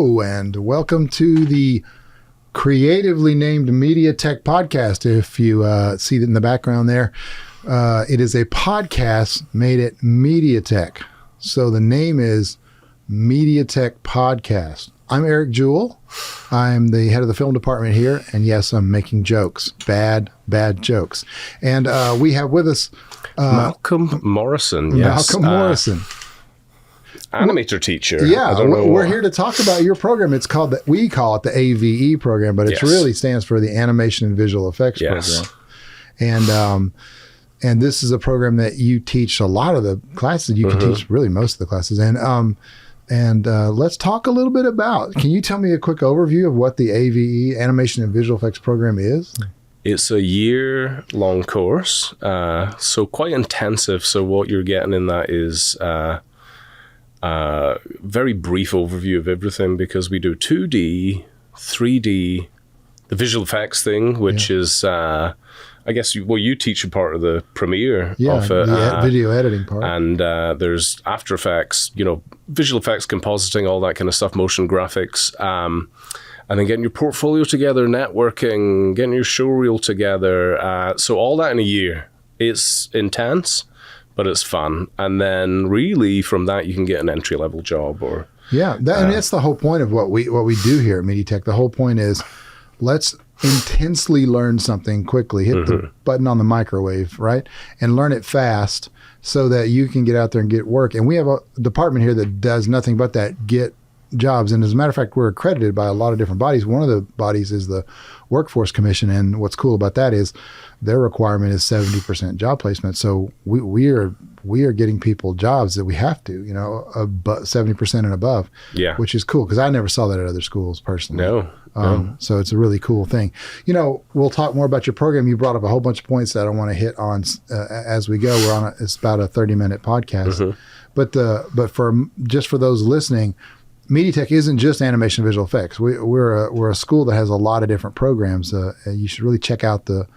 Hello, and welcome to the creatively named MediaTech Podcast. If you see it in the background there, it is a podcast made at MediaTech. So the name is MediaTech Podcast. I'm Eric Jewell. I'm the head of the film department here, and yes, I'm making jokes, bad jokes. And we have with us Malcolm Morrison. Yes, Malcolm Morrison. Animator teacher. Yeah, we're here to talk about your program. It's called we call it the AVE program, but it really stands for the Animation and Visual Effects program. And this is a program that you teach a lot of the classes. You can teach really most of the classes. And let's talk a little bit about. Can you tell me a quick overview of what the AVE Animation and Visual Effects program is? It's a year-long course, so quite intensive. So what you're getting in that is very brief overview of everything, because we do 2D, 3D, the visual effects thing, which is, I guess, you teach a part of the Premiere of it. The video editing part. And there's After Effects, visual effects, compositing, all that kind of stuff, motion graphics, and then getting your portfolio together, networking, getting your showreel together. So all that in a year. It's intense, but it's fun. And then really from that, you can get an entry-level job. And that's the whole point of what we do here at MediaTech. The whole point is, let's intensely learn something quickly, hit the button on the microwave, right? And learn it fast so that you can get out there and get work. And we have a department here that does nothing but that, get jobs. And as a matter of fact, we're accredited by a lot of different bodies. One of the bodies is the Workforce Commission. And what's cool about that is their requirement is 70% job placement. So we are getting people jobs that we have to, 70% and above, which is cool, because I never saw that at other schools personally. No. So it's a really cool thing. We'll talk more about your program. You brought up a whole bunch of points that I want to hit on as we go. It's about a 30-minute podcast. But for those listening, MediaTech isn't just animation and visual effects. We're a school that has a lot of different programs. You should really check out the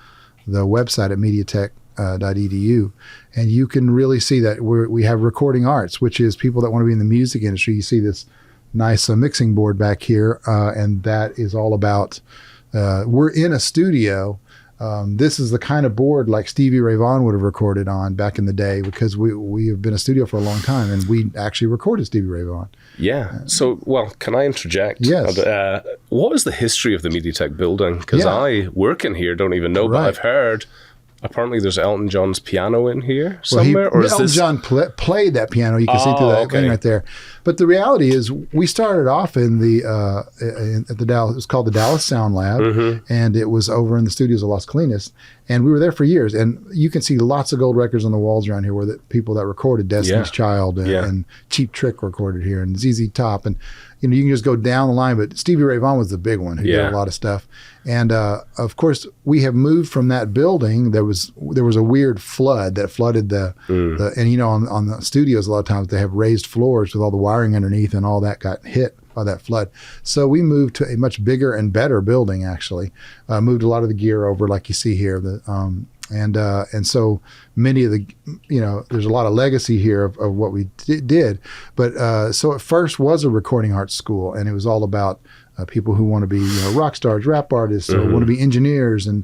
website at MediaTech.edu, and you can really see that we have recording arts, which is people that want to be in the music industry. You see this nice mixing board back here, and that is all about, we're in a studio. This is the kind of board like Stevie Ray Vaughan would have recorded on back in the day, because we have been a studio for a long time, and we actually recorded Stevie Ray Vaughan. Yeah. So, can I interject? Yes. What is the history of the MediaTech building? Because I work in here, don't even know, but I've heard apparently there's Elton John's piano in here somewhere. Elton John played that piano. You can see through that thing right there. But the reality is, we started off in at the Dallas. It was called the Dallas Sound Lab, and it was over in the studios of Las Colinas. And we were there for years. And you can see lots of gold records on the walls around here, where the people that recorded Destiny's Child and Cheap Trick recorded here, and ZZ Top, and you can just go down the line. But Stevie Ray Vaughan was the big one who did a lot of stuff. And of course, we have moved from that building. There was a weird flood that flooded and on the studios, a lot of times they have raised floors with all the wiring underneath, and all that got hit by that flood. So we moved to a much bigger and better building, actually. Moved a lot of the gear over, like you see here. And so many of the, there's a lot of legacy here of what we did. But so at first was a recording arts school, and it was all about people who want to be rock stars, rap artists, or want to be engineers, and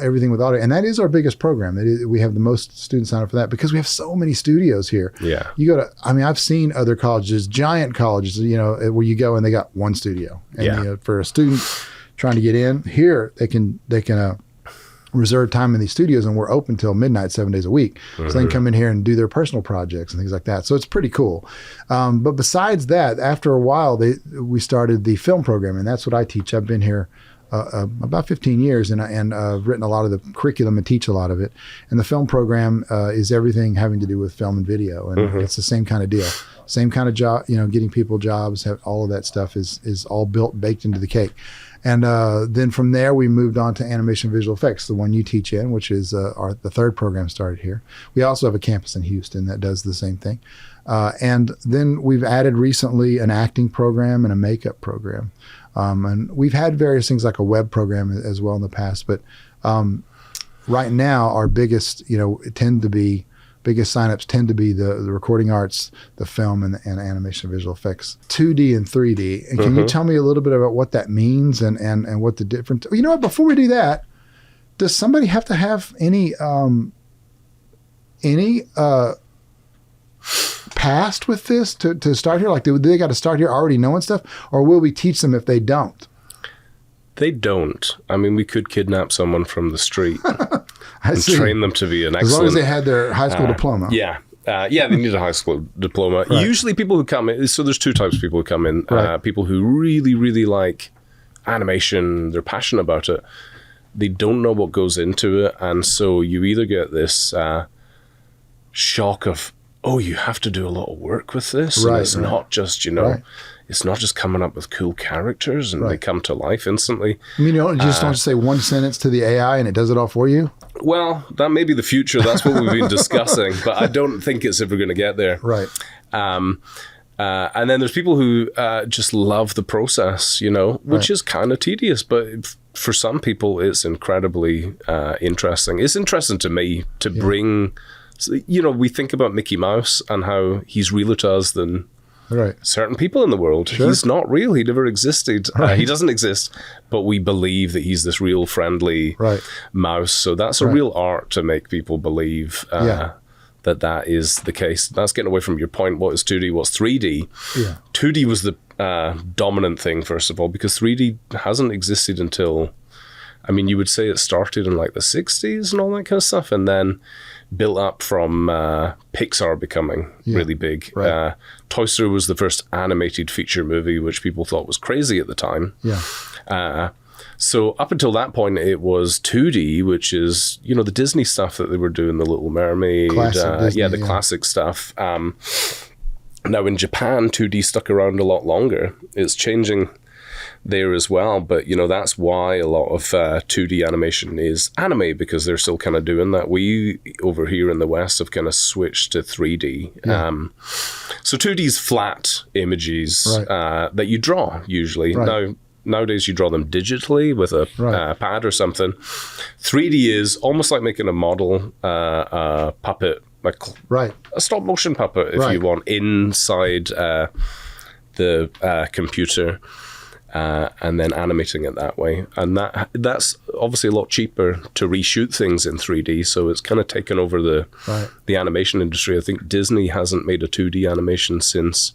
everything with audio. And that is our biggest program. We have the most students sign up for that, because we have so many studios here. Yeah. You go to, I've seen other colleges, giant colleges, where you go and they got one studio. And for a student trying to get in here, they can reserve time in these studios, and we're open till midnight 7 days a week. So they can come in here and do their personal projects and things like that. So it's pretty cool. But besides that, after a while, we started the film program, and that's what I teach. I've been here about 15 years, and I've written a lot of the curriculum and teach a lot of it. And the film program is everything having to do with film and video, and it's the same kind of deal. Same kind of job, getting people jobs, all of that stuff is all baked into the cake. And then from there, we moved on to animation visual effects, the one you teach in, which is the third program started here. We also have a campus in Houston that does the same thing. And then we've added recently an acting program and a makeup program. And we've had various things like a web program as well in the past. But right now, our biggest, tend to be biggest signups tend to be the recording arts, the film, and animation and visual effects. 2D and 3D. And can you tell me a little bit about what that means and what the difference? You know what? Before we do that, does somebody have to have any past with this to start here? Like, do they got to start here already knowing stuff, or will we teach them if they don't? They don't. I mean, we could kidnap someone from the street and train them to be an excellent... As long as they had their high school diploma. Yeah. They need a high school diploma. Right. Usually people who come in... So there's two types of people who come in. Right. People who really, really like animation. They're passionate about it. They don't know what goes into it. And so you either get this shock of, oh, you have to do a lot of work with this. Right, and it's not just, it's not just coming up with cool characters and they come to life instantly. I mean, you just don't say one sentence to the AI and it does it all for you? Well, that may be the future. That's what we've been discussing, but I don't think it's ever going to get there. Right. And then there's people who just love the process, which is kind of tedious, but for some people it's incredibly interesting. It's interesting to me to bring, we think about Mickey Mouse and how he's realer to us than certain people in the world. Sure. He's not real. He never existed. He doesn't exist, but we believe that he's this real friendly mouse. So that's a real art to make people believe that is the case. That's getting away from your point. What is 2D? What's 3D? Yeah. 2D was the dominant thing, first of all, because 3D hasn't existed until, you would say it started in like the 60s and all that kind of stuff, and then built up from Pixar becoming really big. Right. Toy Story was the first animated feature movie, which people thought was crazy at the time. Yeah. So up until that point, it was 2D, which is, the Disney stuff that they were doing, The Little Mermaid. Disney, classic stuff. Now in Japan, 2D stuck around a lot longer. It's changing there as well, but that's why a lot of 2D animation is anime, because they're still kind of doing that. We over here in the West have kind of switched to 3D. So 2D is flat images that you draw usually. Nowadays you draw them digitally with a pad or something. 3D is almost like making a model, a puppet, a stop motion puppet if you want, inside the computer. And then animating it that way. And that's obviously a lot cheaper to reshoot things in 3D, so it's kind of taken over the animation industry. I think Disney hasn't made a 2D animation since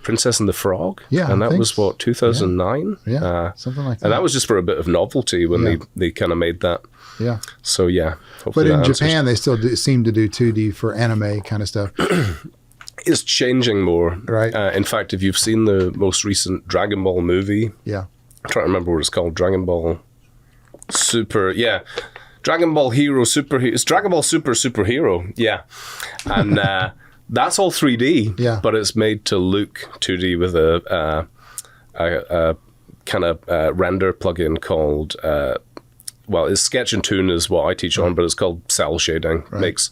Princess and the Frog, and that was, 2009? Yeah, something like that. And that was just for a bit of novelty when they kind of made that. Yeah. So, but in Japan, they still seem to do 2D for anime kind of stuff. It's changing more. Right. In fact, if you've seen the most recent Dragon Ball movie, I'm trying to remember what it's called, Dragon Ball Super, Dragon Ball Hero Superhero, it's Dragon Ball Super Superhero, and that's all 3D, but it's made to look 2D with a kind of render plugin called, it's Sketch and Toon is what I teach on, but it's called cell shading. Makes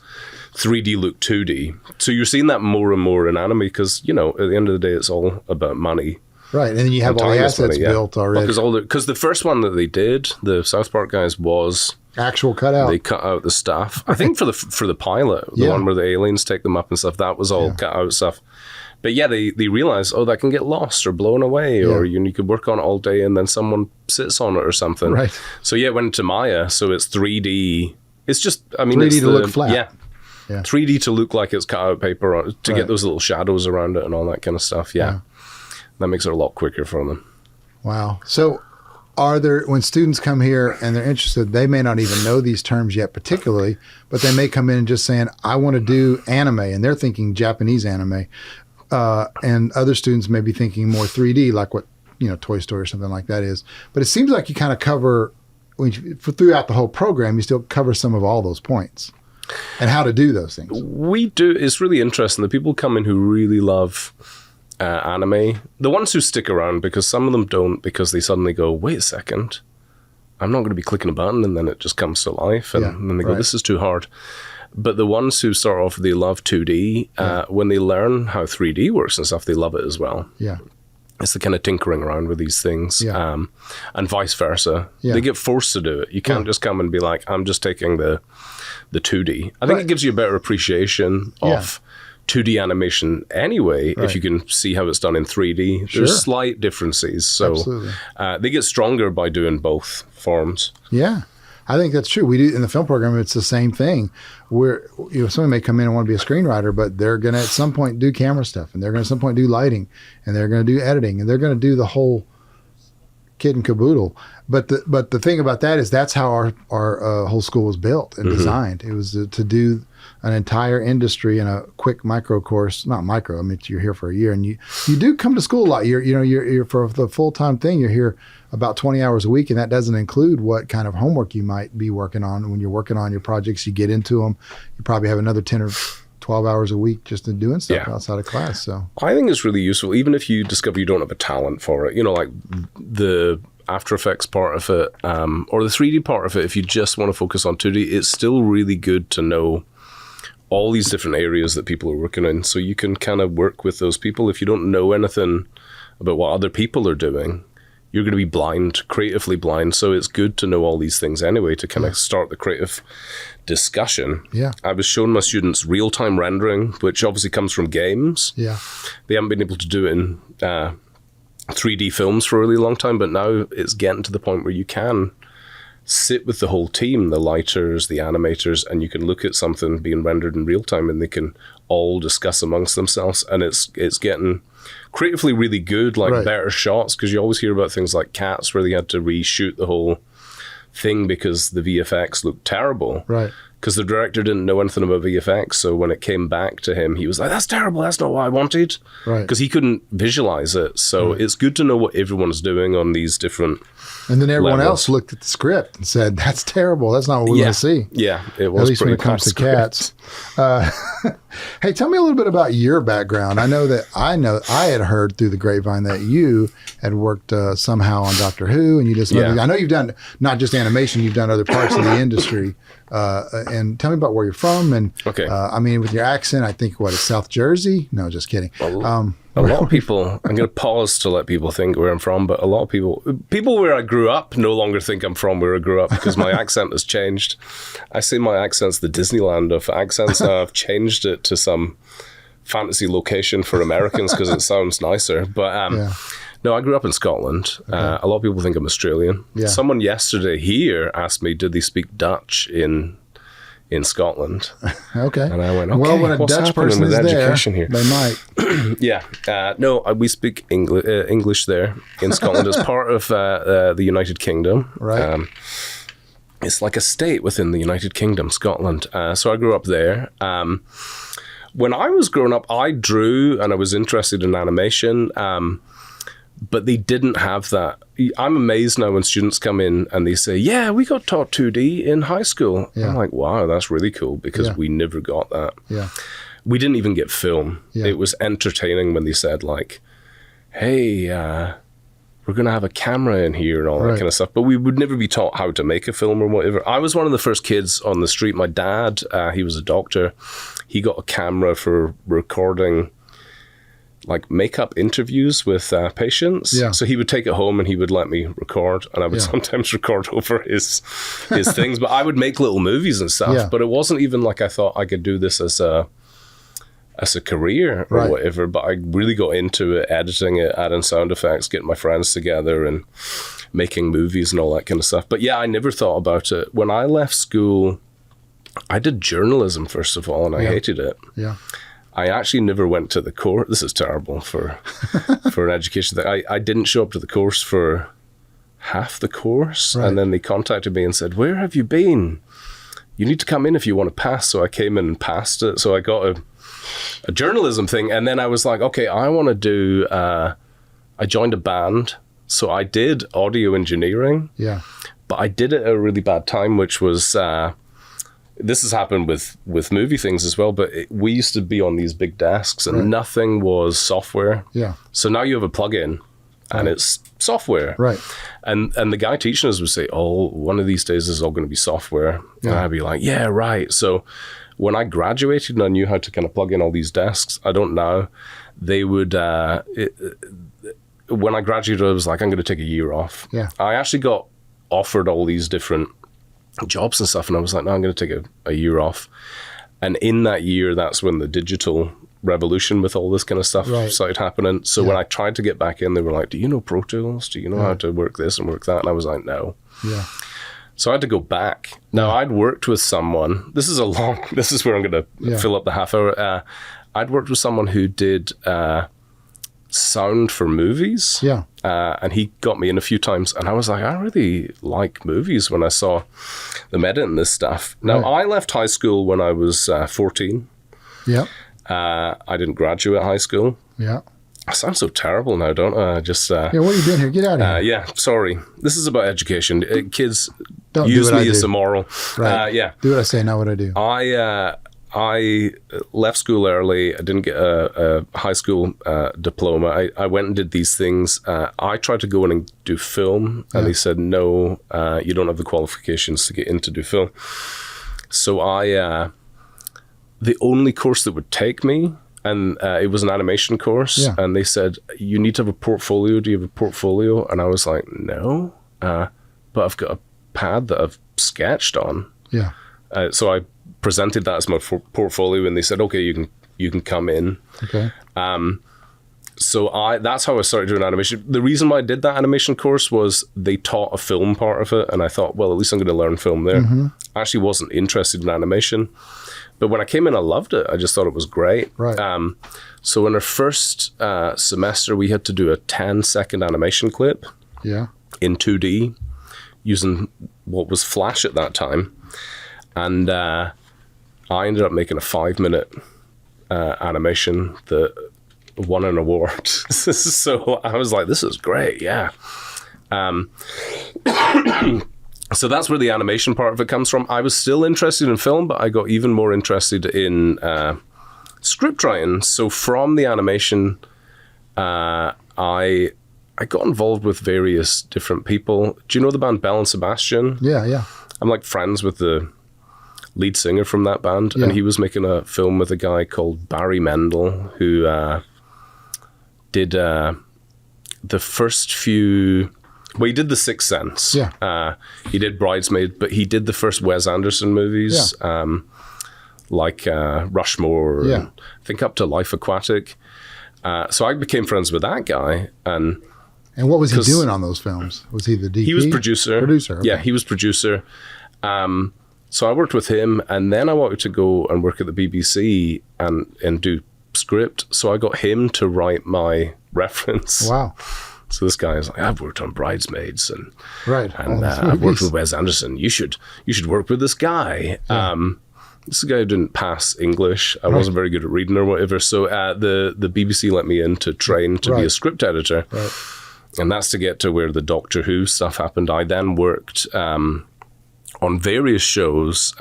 3D look 2D. So you're seeing that more and more in anime because, at the end of the day, it's all about money. Right, and then you have all the assets built already. Because the first one that they did, the South Park guys, was... actual cutout. They cut out the stuff. I think for the pilot, the one where the aliens take them up and stuff, that was all cut out stuff. But they realized, that can get lost or blown away, or you could work on it all day and then someone sits on it or something. Right. So it went into Maya, so it's 3D. It's just, 3D to look flat. Yeah. 3D to look like it's cut out paper to get those little shadows around it and all that kind of stuff. Yeah. That makes it a lot quicker for them. Wow. So when students come here and they're interested, they may not even know these terms yet particularly, but they may come in and just saying, I want to do anime, and they're thinking Japanese anime. And other students may be thinking more 3D, like what, Toy Story or something like that is. But it seems like you kind of cover, throughout the whole program, you still cover some of all those points and how to do those things. We do. It's really interesting. The people come in who really love anime, the ones who stick around, because some of them don't, because they suddenly go, wait a second, I'm not going to be clicking a button, and then it just comes to life. And then they go, this is too hard. But the ones who start off, they love 2D. When they learn how 3D works and stuff, they love it as well. Yeah. It's the kind of tinkering around with these things, and vice versa. Yeah. They get forced to do it. You can't just come and be like, I'm just taking the 2D. I think it gives you a better appreciation of 2D animation anyway, if you can see how it's done in 3D. There's slight differences. So they get stronger by doing both forms. Yeah. I think that's true. We do in the film program. It's the same thing. Where somebody may come in and want to be a screenwriter, but they're going to at some point do camera stuff, and they're going to at some point do lighting, and they're going to do editing, and they're going to do the whole kit and caboodle. But the thing about that is that's how our whole school was built and designed. It was to do an entire industry in a quick micro course. Not micro. I mean, you're here for a year, and you do come to school a lot. You're for the full-time thing. You're here about 20 hours a week, and that doesn't include what kind of homework you might be working on. When you're working on your projects, you get into them. You probably have another 10 or 12 hours a week just in doing stuff outside of class. So I think it's really useful, even if you discover you don't have a talent for it. Like the After Effects part of it, or the 3D part of it. If you just want to focus on 2D, it's still really good to know all these different areas that people are working in, so you can kind of work with those people. If you don't know anything about what other people are doing, you're going to be blind, creatively blind. So it's good to know all these things anyway to kind of start the creative discussion. Yeah. I was showing my students real-time rendering, which obviously comes from games. Yeah. They haven't been able to do it in 3D films for a really long time, but now it's getting to the point where you can sit with the whole team, the lighters, the animators, and you can look at something being rendered in real time and they can all discuss amongst themselves, and it's getting creatively really good, like better shots, because you always hear about things like Cats where they had to reshoot the whole thing because the VFX looked terrible. Right. Because the director didn't know anything about VFX, so when it came back to him, he was like, that's terrible, that's not what I wanted. Right. Because he couldn't visualize it. So it's good to know what everyone's doing on these different And then everyone levels. else looked at the script and said, that's terrible. That's not what we want to see. Yeah, it was at least when it pretty comes to script. Cats. Hey, tell me a little bit about your background. I know I had heard through the grapevine that you had worked somehow on Doctor Who, and you did some other, I know you've done not just animation, you've done other parts of the industry. And tell me about where you're from. And I mean, with your accent, I think it's South Jersey? No, just kidding. A lot of people, I'm going to pause to let people think where I'm from, but a lot of people where I grew up no longer think I'm from where I grew up because my accent has changed. I say my accent's the Disneyland of accents. Now I've changed it to some fantasy location for Americans because it sounds nicer. But no, I grew up in Scotland. A lot of people think I'm Australian. Yeah. Someone yesterday here asked me, did they speak Dutch in Scotland? Okay. And I went, okay, well, when a what's Dutch happening person with is education there, here? They might. No, we speak English there in Scotland as part of the United Kingdom. Right. It's like a state within the United Kingdom, Scotland. So I grew up there. When I was growing up, I drew and I was interested in animation. But they didn't have that. I'm amazed now when students come in and they say, yeah, we got taught 2D in high school. Yeah. I'm like, wow, that's really cool because we never got that. Yeah. We didn't even get film. Yeah. It was entertaining when they said like, hey, we're going to have a camera in here and all that kind of stuff. But we would never be taught how to make a film or whatever. I was one of the first kids on the street. My dad, he was a doctor. He got a camera for recording like makeup interviews with patients. Yeah. So he would take it home and he would let me record, and I would sometimes record over his things, but I would make little movies and stuff. Yeah. But it wasn't even like I thought I could do this as a career or whatever, but I really got into it, editing it, adding sound effects, getting my friends together and making movies and all that kind of stuff. But yeah, I never thought about it. When I left school, I did journalism first of all, and I hated it. Yeah. I actually never went to the course. This is terrible for an education thing. I didn't show up to the course for half the course. Right. And then they contacted me and said, where have you been? You need to come in if you want to pass. So I came in and passed it. So I got a journalism thing. And then I was like, okay, I want to do, I joined a band. So I did audio engineering. Yeah. But I did it at a really bad time, which was... this has happened with movie things as well, but we used to be on these big desks and nothing was software. Yeah. So now you have a plug-in and it's software. Right. And the guy teaching us would say, oh, one of these days this is all going to be software. Yeah. And I'd be like, yeah, right. So when I graduated and I knew how to kind of plug in all these desks, I don't know, they would... when I graduated, I was like, I'm going to take a year off. Yeah. I actually got offered all these different jobs and stuff, and I was like, no, I'm going to take a year off. And in that year, that's when the digital revolution with all this kind of stuff started happening. So when I tried to get back in, they were like, do you know Pro Tools? Do you know how to work this and work that? And I was like, no. Yeah. So I had to go back. Now, I'd worked with someone, this is where I'm going to fill up the half hour. I'd worked with someone who did sound for movies. Yeah. And he got me in a few times, and I was like, I really like movies when I saw them editing this stuff. Now, I left high school when I was 14. Yeah. I didn't graduate high school. Yeah. I sound so terrible now, don't I? Yeah, what are you doing here? Get out of here. Yeah, sorry. This is about education. Kids Don't use do what me I as do. immoral. Right. Yeah. Do what I say, not what I do. I left school early. I didn't get a high school diploma. I went and did these things. I tried to go in and do film, and they said, no, you don't have the qualifications to get in to do film. So the only course that would take me, and it was an animation course, and they said, you need to have a portfolio. Do you have a portfolio? And I was like, no, but I've got a pad that I've sketched on. Yeah. So I presented that as my portfolio, and they said, okay, you can come in. Okay. So that's how I started doing animation. The reason why I did that animation course was they taught a film part of it, and I thought, well, at least I'm going to learn film there. Mm-hmm. I actually wasn't interested in animation, but when I came in, I loved it. I just thought it was great. Right. So in our first semester, we had to do a 10-second animation clip in 2D using what was Flash at that time. And I ended up making a 5-minute animation that won an award. So I was like, this is great, yeah. So that's where the animation part of it comes from. I was still interested in film, but I got even more interested in script writing. So from the animation, I got involved with various different people. Do you know the band Bell and Sebastian? Yeah, yeah. I'm like friends with the lead singer from that band, and he was making a film with a guy called Barry Mendel, who did the first few. Well, he did The Sixth Sense. Yeah. He did Bridesmaid, but he did the first Wes Anderson movies, like Rushmore, and I think up to Life Aquatic. So I became friends with that guy, and what was he doing on those films? Was he the DP? He was producer. Okay. Yeah, he was producer. So I worked with him, and then I wanted to go and work at the BBC and do script. So I got him to write my reference. Wow. So this guy is like, I've worked on Bridesmaids, and I've worked with Wes Anderson. You should work with this guy. Yeah. This guy who didn't pass English. I wasn't very good at reading or whatever. So the BBC let me in to train to be a script editor. Right. And that's to get to where the Doctor Who stuff happened. I then worked on various shows.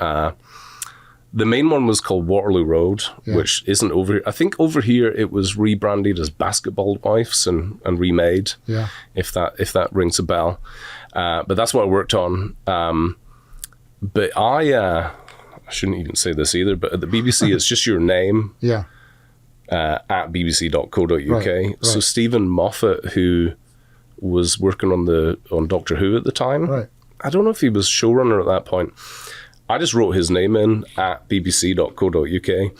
The main one was called Waterloo Road, which isn't over here. I think over here it was rebranded as Basketball Wives and remade, if that rings a bell. But that's what I worked on. But I shouldn't even say this either, but at the BBC, it's just your name at bbc.co.uk. Right. So Stephen Moffat, who was working on Doctor Who at the time, I don't know if he was showrunner at that point. I just wrote his name in at bbc.co.uk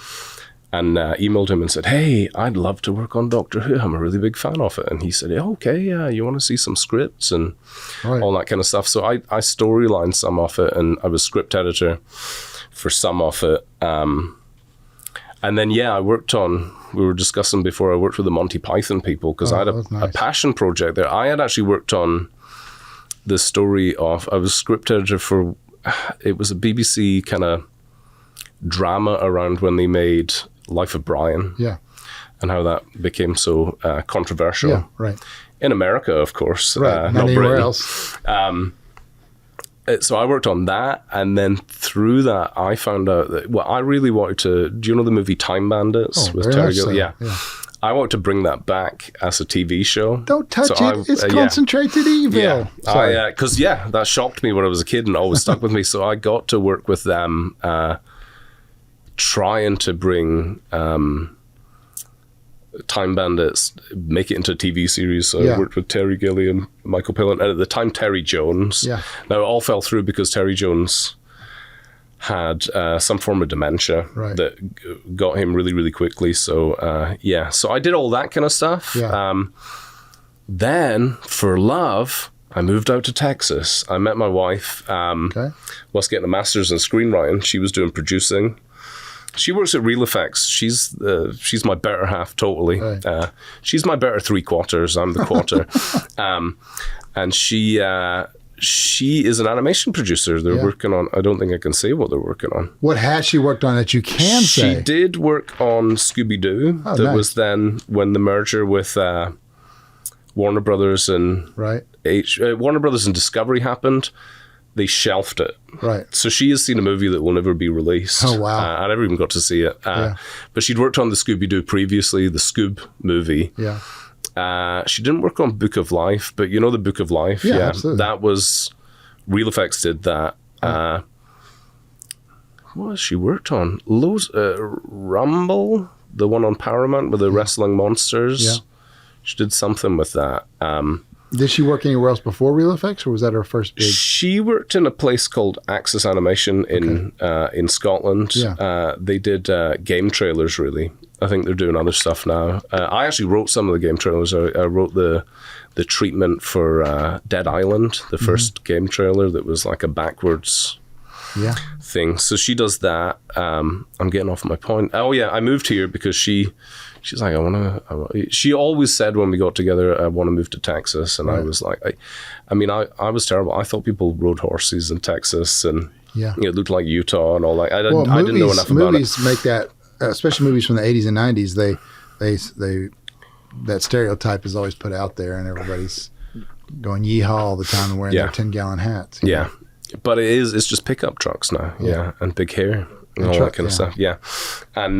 and emailed him and said, hey, I'd love to work on Doctor Who. I'm a really big fan of it. And he said, okay, yeah, you want to see some scripts and all that kind of stuff. So I storylined some of it, and I was script editor for some of it. And then, I worked on, we were discussing before, I worked with the Monty Python people because I had a passion project there. I had actually worked on the story of, I was script editor for, it was a BBC kind of drama around when they made Life of Brian. Yeah. And how that became so controversial. Yeah, right. In America, of course. Right, not anywhere Britain. else. So I worked on that, and then through that, I found out that I really wanted to. Do you know the movie Time Bandits with Terry Gilliam? Yeah. I wanted to bring that back as a TV show. Don't touch it. It's concentrated evil. Yeah, because that shocked me when I was a kid and always stuck with me. So I got to work with them, trying to bring Time Bandits make it into a TV series. So I worked with Terry Gilliam, Michael Palin, and at the time Terry Jones. Yeah. Now it all fell through because Terry Jones had some form of dementia that got him really, really quickly. So so I did all that kind of stuff. Yeah. Then for love, I moved out to Texas. I met my wife whilst getting a master's in screenwriting. She was doing producing. She works at Real Effects. She's my better half totally. Right. She's my better 3/4. I'm the quarter. And she is an animation producer. They're working on, I don't think I can say what they're working on. What has she worked on that you can say? She did work on Scooby-Doo. Oh, that was then when the merger with Warner Brothers and Warner Brothers and Discovery happened. They shelved it. Right. So she has seen a movie that will never be released. Oh, wow. I never even got to see it. But she'd worked on the Scooby-Doo previously, the Scoob movie. Yeah. She didn't work on Book of Life, but you know the Book of Life? Yeah, absolutely. That was, Real Effects did that. What has she worked on? Rumble, the one on Paramount with the wrestling monsters. Yeah. She did something with that. Did she work anywhere else before Real Effects, or was that her first big? She worked in a place called Axis Animation in Scotland. Yeah. They did game trailers, really. I think they're doing other stuff now. I actually wrote some of the game trailers. I wrote the treatment for Dead Island, the first game trailer that was like a backwards thing. So she does that. I'm getting off my point. Oh, yeah, I moved here because she's like, she always said when we got together, I want to move to Texas. And I was like, I was terrible. I thought people rode horses in Texas and it looked like Utah and all that. I didn't know enough about it. Movies make that, especially movies from the 80s and 90s, they that stereotype is always put out there and everybody's going yeehaw all the time and wearing their 10-gallon hats. Yeah. But it's just pickup trucks now. Yeah. And big hair and all that kind of stuff. Yeah. And,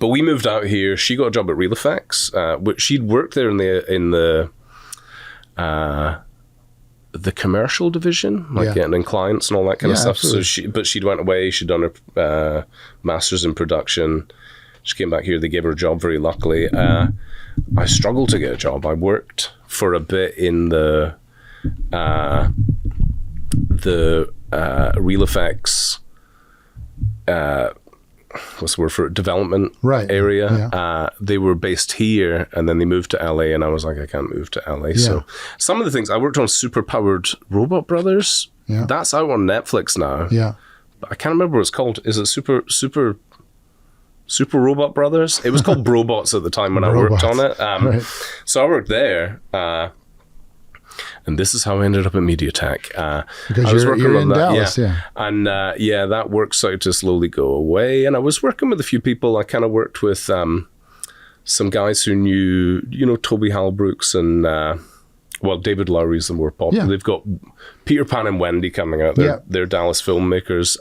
but we moved out here. She got a job at Real Effects, which she'd worked there in the commercial division, like getting in clients and all that kind of stuff. Absolutely. So she'd went away. She'd done her master's in production. She came back here. They gave her a job very luckily. I struggled to get a job. I worked for a bit in the Real Effects. What's the word for it? Development area. Yeah. They were based here and then they moved to LA and I was like, I can't move to LA. Yeah. So some of the things I worked on, Superpowered Robot Brothers. Yeah. That's out on Netflix now. Yeah. But I can't remember what it's called. Is it Super Robot Brothers? It was called Brobots at the time when I worked on it. So I worked there. And this is how I ended up at MediaTech. Because I was you're in Dallas, And that work started to slowly go away. And I was working with a few people. I kind of worked with some guys who knew, Toby Halbrooks and, David Lowry's the more popular. Yeah. They've got Peter Pan and Wendy coming out. They're Dallas filmmakers.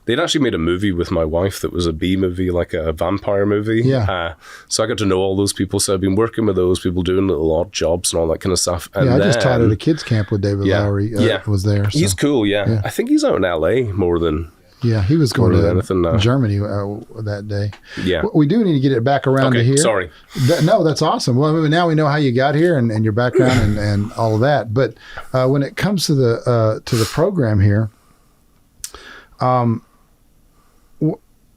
They'd actually made a movie with my wife that was a B movie, like a vampire movie. Yeah. So I got to know all those people. So I've been working with those people, doing little odd jobs and all that kind of stuff. And I just taught at a kids camp with David Lowry. Was there. So. He's cool, yeah. I think he's out in LA more than... Yeah, he was going to Germany that day. Yeah. We do need to get it back around to here. Sorry. No, that's awesome. Well, now we know how you got here and your background and all of that. But when it comes to the program here,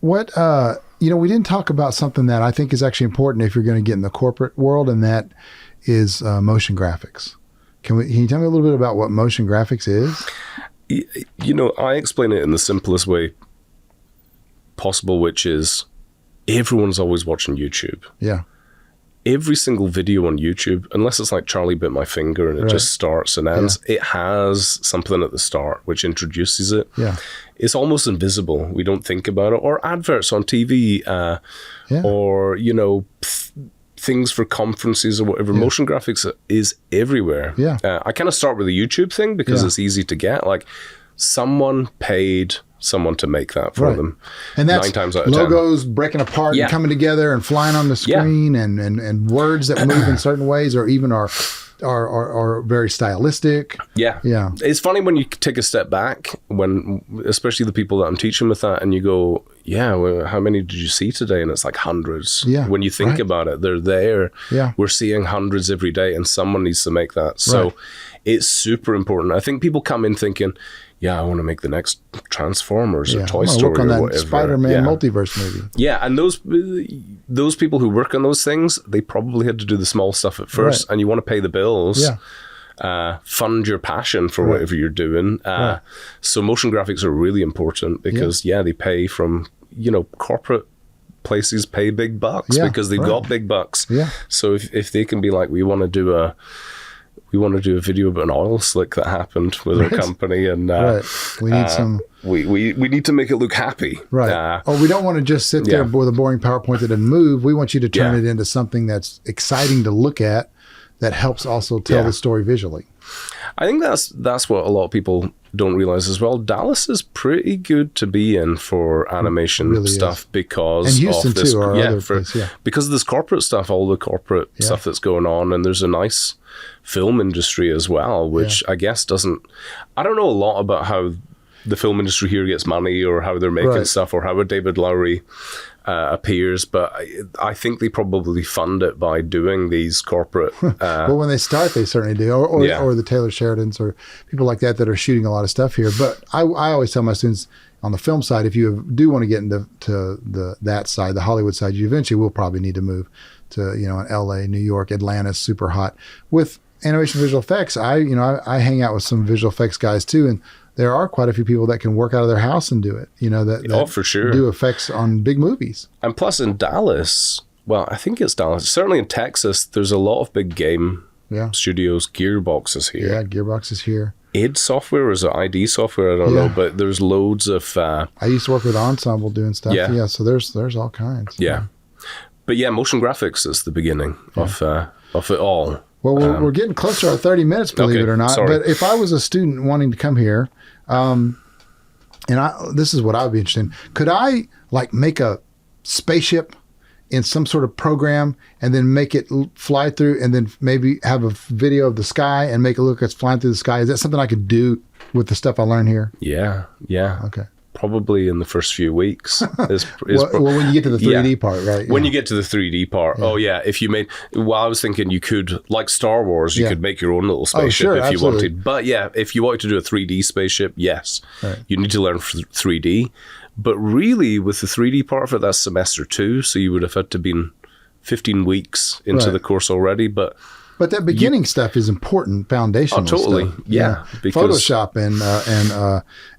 we didn't talk about something that I think is actually important if you're going to get in the corporate world, and that is motion graphics. Can you tell me a little bit about what motion graphics is? I explain it in the simplest way possible, which is everyone's always watching YouTube. Yeah. Every single video on YouTube, unless it's like Charlie Bit My Finger and it just starts and ends, it has something at the start which introduces it. Yeah. It's almost invisible. We don't think about it. Or adverts on TV or, things for conferences or whatever. Motion graphics is everywhere. Yeah. I kind of start with the YouTube thing because it's easy to get. Like, someone paid someone to make that for them. And that's 9 times out of 10. Logos breaking apart and coming together and flying on the screen and words that move in certain ways or even are very stylistic. Yeah. It's funny when you take a step back, when especially the people that I'm teaching with that, and you go, yeah, well, how many did you see today? And it's like hundreds. Yeah, when you think about it, they're there. Yeah. We're seeing hundreds every day, and someone needs to make that. So it's super important. I think people come in thinking, yeah, I want to make the next Transformers or Toy Story work on that or whatever. Spider-Man multiverse movie. Yeah, and those people who work on those things, they probably had to do the small stuff at first, and you want to pay the bills. Yeah. Fund your passion for whatever you're doing. So motion graphics are really important because, they pay from, corporate places pay big bucks because they've got big bucks. Yeah. So if they can be like, we want to do a video about an oil slick that happened with our company, and we need some. We need to make it look happy, right? Or we don't want to just sit there with a boring PowerPoint that doesn't move. We want you to turn it into something that's exciting to look at, that helps also tell the story visually. I think that's what a lot of people don't realize as well. Dallas is pretty good to be in for animation stuff because and Houston of this, too, or other place, because of this corporate stuff, all the corporate stuff that's going on, and there's a nice film industry as well, which I guess doesn't. I don't know a lot about how the film industry here gets money, or how they're making stuff, or how a David Lowery appears, but I think they probably fund it by doing these corporate. Well, when they start, they certainly do, or the Taylor Sheridans or people like that are shooting a lot of stuff here. But I always tell my students on the film side, if you do want to get into that side, the Hollywood side, you eventually will probably need to move to in LA, New York, Atlanta, super hot. With animation visual effects, I hang out with some visual effects guys too, and there are quite a few people that can work out of their house and do it, that for sure do effects on big movies. And plus in Dallas, well, I think it's Dallas, certainly in Texas, there's a lot of big game studios. Gearbox is here. Yeah, Gearbox is here. id software, or is it ID software? I don't know, but there's loads of... I used to work with Ensemble doing stuff. Yeah, so there's all kinds. Yeah. But yeah, motion graphics is the beginning of it all. Well, we're getting close to our 30 minutes, believe it or not. Sorry. But if I was a student wanting to come here, this is what I would be interested in. Could I make a spaceship in some sort of program and then make it fly through, and then maybe have a video of the sky and make it look like it's flying through the sky? Is that something I could do with the stuff I learned here? Yeah. Okay. Probably in the first few weeks. Well, when you get to the 3D part, right? When you get to the 3D part. Oh, yeah. If you made... Well, I was thinking you could, like Star Wars, you could make your own little spaceship if you wanted. But yeah, if you wanted to do a 3D spaceship, yes. Right. You need to learn 3D. But really, with the 3D part of it, that's semester 2. So you would have had to been 15 weeks into the course already. But that beginning stuff is important, foundational stuff. Oh, totally. Yeah. Photoshop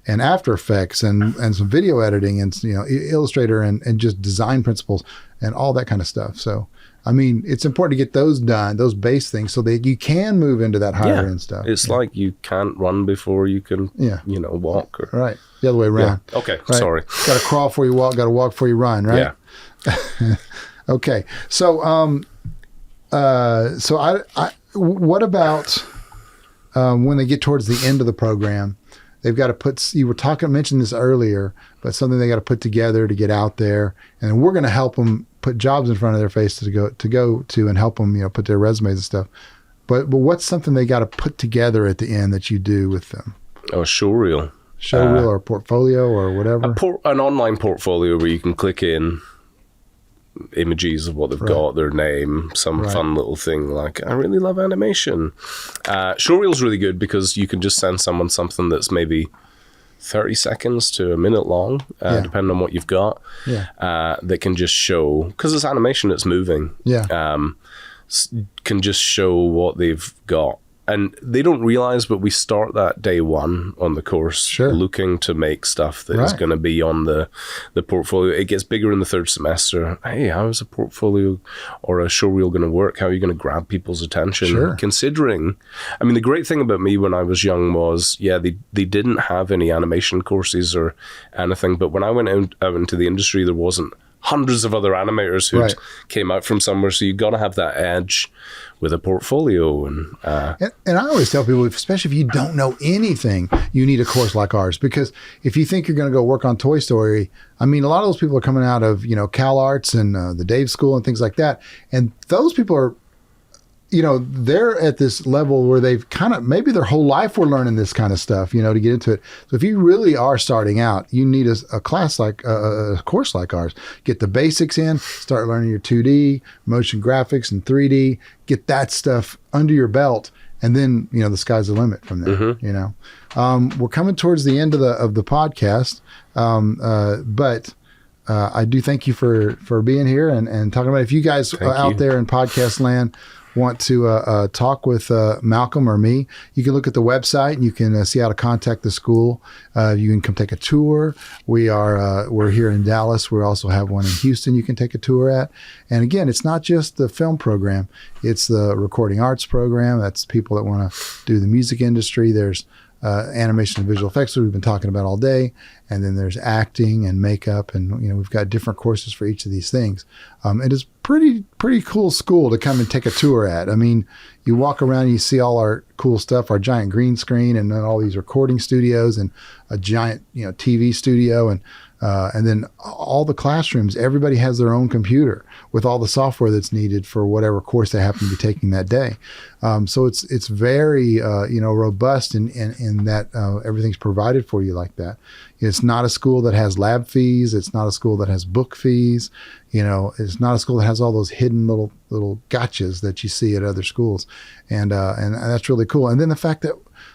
and After Effects and some video editing and Illustrator and just design principles and all that kind of stuff. So, I mean, it's important to get those done, those base things, so that you can move into that higher end stuff. It's like you can't run before you can, walk. Right. The other way around. Yeah. Okay. Right. Sorry. Got to crawl before you walk. Got to walk before you run. Right. Yeah. Okay. So, what about when they get towards the end of the program? They've got to you were mentioned this earlier, but something they got to put together to get out there, and we're going to help them put jobs in front of their face to go to and help them, put their resumes and stuff. But what's something they got to put together at the end that you do with them? Oh, Showreel. Showreel or portfolio or whatever. An online portfolio where you can click in images of what they've got, their name, some fun little thing like, I really love animation. Showreel's really good because you can just send someone something that's maybe 30 seconds to a minute long, depending on what you've got, that can just show, because it's animation, it's moving, can just show what they've got. And they don't realize, but we start that day one on the course, looking to make stuff that is going to be on the portfolio. It gets bigger in the third semester. Hey, how is a portfolio or a showreel going to work? How are you going to grab people's attention? Considering, I mean, the great thing about me when I was young was, they didn't have any animation courses or anything. But when I went out into the industry, there wasn't hundreds of other animators who came out from somewhere. So you got to have that edge with a portfolio. And I always tell people, especially if you don't know anything, you need a course like ours, because if you think you're going to go work on Toy Story, I mean, a lot of those people are coming out of, CalArts and the Dave School and things like that. And those people are they're at this level where they've kind of, maybe their whole life we're learning this kind of stuff, to get into it. So if you really are starting out, you need a class like a course like ours. Get the basics in, start learning your 2D, motion graphics, and 3D. Get that stuff under your belt, and then the sky's the limit from there. We're coming towards the end of the podcast, but I do thank you for being here and talking about it. If you guys out there in podcast land want to talk with Malcolm or me, you can look at the website and you can see how to contact the school. You can come take a tour. We're here in Dallas. We also have one in Houston you can take a tour at. And again, it's not just the film program. It's the recording arts program. That's people that want to do the music industry. There's animation and visual effects that we've been talking about all day. And then there's acting and makeup. And, we've got different courses for each of these things. It is pretty cool school to come and take a tour at. I mean, you walk around and you see all our cool stuff, our giant green screen, and then all these recording studios and a giant, TV studio. And then all the classrooms, everybody has their own computer with all the software that's needed for whatever course they happen to be taking that day. So it's very, robust in that everything's provided for you like that. It's not a school that has lab fees. It's not a school that has book fees. It's not a school that has all those hidden little gotchas that you see at other schools. And that's really cool. And then the fact that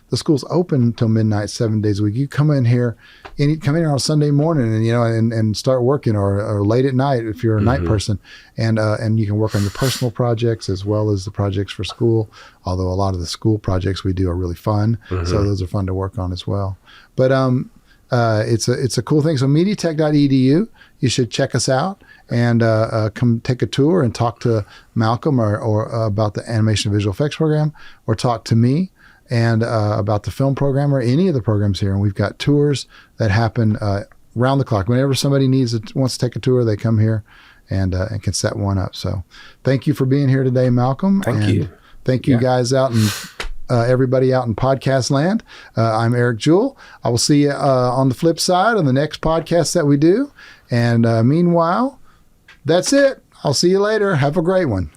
the school's open until midnight, 7 days a week. You come in here on a Sunday morning and start working or late at night if you're a night person. And you can work on your personal projects as well as the projects for school. Although a lot of the school projects we do are really fun. So those are fun to work on as well. But it's a cool thing. So MediaTech.edu, you should check us out and come take a tour and talk to Malcolm or about the animation and visual effects program, or talk to me and about the film program or any of the programs here. And we've got tours that happen round the clock. Whenever somebody wants to take a tour, they come here and can set one up. So thank you for being here today, Malcolm. Thank you. Thank you guys out in everybody out in podcast land. I'm Eric Jewell. I will see you on the flip side on the next podcast that we do. And meanwhile, that's it. I'll see you later. Have a great one.